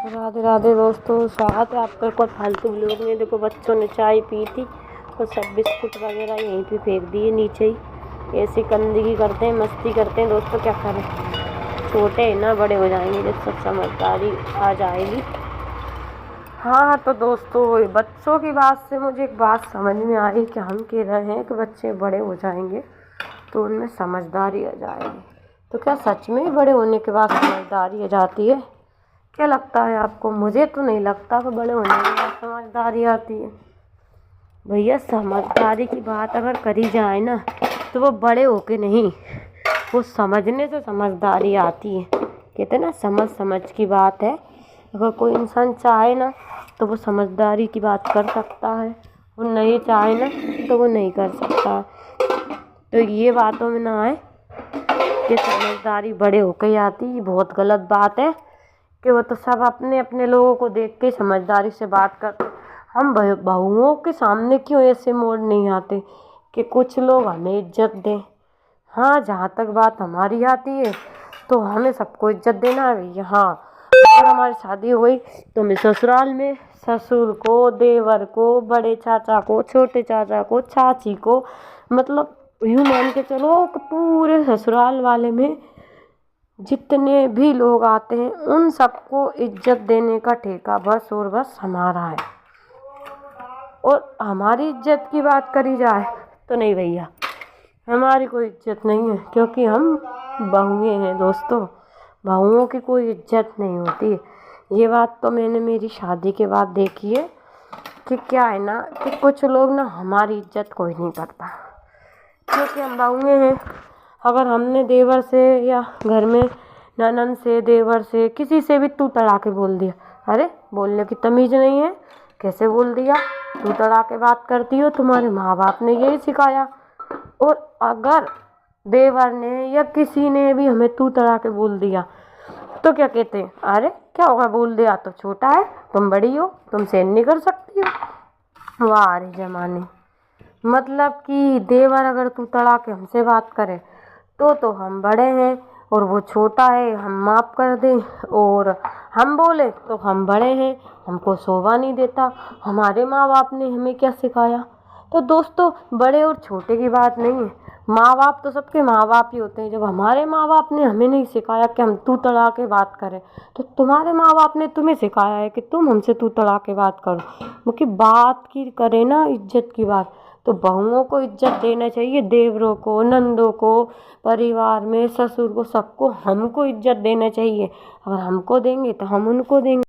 राधे राधे दोस्तों, स्वागत है आपका एक और फालतू ब्लॉग में। देखो बच्चों ने चाय पी थी और सब बिस्कुट वगैरह यहीं पे फेंक दिए नीचे ही। ऐसी गंदगी करते हैं, मस्ती करते हैं दोस्तों, क्या करें। छोटे हैं ना, बड़े हो जाएंगे जब सब समझदारी आ जाएगी। हाँ तो दोस्तों, बच्चों की बात से मुझे एक बात समझ में आई कि हम कह रहे हैं कि बच्चे बड़े हो जाएंगे तो उनमें समझदारी आ जाएगी। तो क्या सच में ही बड़े होने के बाद समझदारी आ जाती है? क्या लगता है आपको? मुझे तो नहीं लगता कि बड़े होने के बाद समझदारी आती है। भैया समझदारी की बात अगर करी जाए ना तो वो बड़े होके नहीं, वो समझने से समझदारी आती है। कहते ना, समझ की बात है। अगर कोई इंसान चाहे ना तो वो समझदारी की बात कर सकता है, वो नहीं चाहे ना तो वो नहीं कर सकता। तो ये बातों में ना आए कि समझदारी बड़े होकर ही आती, ये बहुत गलत बात है। कि वो तो सब अपने अपने लोगों को देख के समझदारी से बात करते। हम बहुओं के सामने क्यों ऐसे मोड़ नहीं आते कि कुछ लोग हमें इज्जत दें। हाँ, जहाँ तक बात हमारी आती है तो हमें सबको इज्जत देना है भैया। हाँ, अगर हमारी शादी हो गई तो हमें ससुराल में ससुर को, देवर को, बड़े चाचा को, छोटे चाचा को, चाची को, मतलब यूँ मान के चलो कि पूरे ससुराल वाले में जितने भी लोग आते हैं उन सबको इज्जत देने का ठेका बस और बस हमारा है। और हमारी इज्जत की बात करी जाए तो नहीं भैया, हमारी कोई इज्जत नहीं है, क्योंकि हम बहुएं हैं दोस्तों। बहुओं की कोई इज्जत नहीं होती। ये बात तो मैंने मेरी शादी के बाद देखी है कि क्या है ना कि कुछ लोग ना हमारी इज्जत कोई नहीं करता, क्योंकि हम बहुएं हैं। अगर हमने देवर से या घर में ननद से, देवर से, किसी से भी तू तड़ा के बोल दिया, अरे बोलने की तमीज़ नहीं है, कैसे बोल दिया, तू तड़ा के बात करती हो, तुम्हारे माँ बाप ने यही सिखाया। और अगर देवर ने या किसी ने भी हमें तू तड़ा के बोल दिया तो क्या कहते हैं, अरे क्या होगा, बोल दिया तो छोटा है, तुम बड़ी हो, तुम सहन नहीं कर सकती हो। वाह रे जमाने। मतलब कि देवर अगर तू तड़ा के हमसे बात करे तो हम बड़े हैं और वो छोटा है, हम माफ़ कर दें। और हम बोले तो हम बड़े हैं, हमको शोभा नहीं देता। हमारे माँ बाप ने हमें क्या सिखाया? तो दोस्तों, बड़े और छोटे की बात नहीं है। माँ बाप तो सबके माँ बाप ही होते हैं। जब हमारे माँ बाप ने हमें नहीं सिखाया कि हम तू तड़ा के बात करें, तो तुम्हारे माँ बाप ने तुम्हें सिखाया है कि तुम हमसे तू तड़ा के बात करो। क्योंकि बात की करें ना, इज्जत की बात, तो बहुओं को इज्जत देना चाहिए, देवरों को, नंदों को, परिवार में ससुर को, सबको हमको इज्जत देना चाहिए। अगर हमको देंगे तो हम उनको देंगे।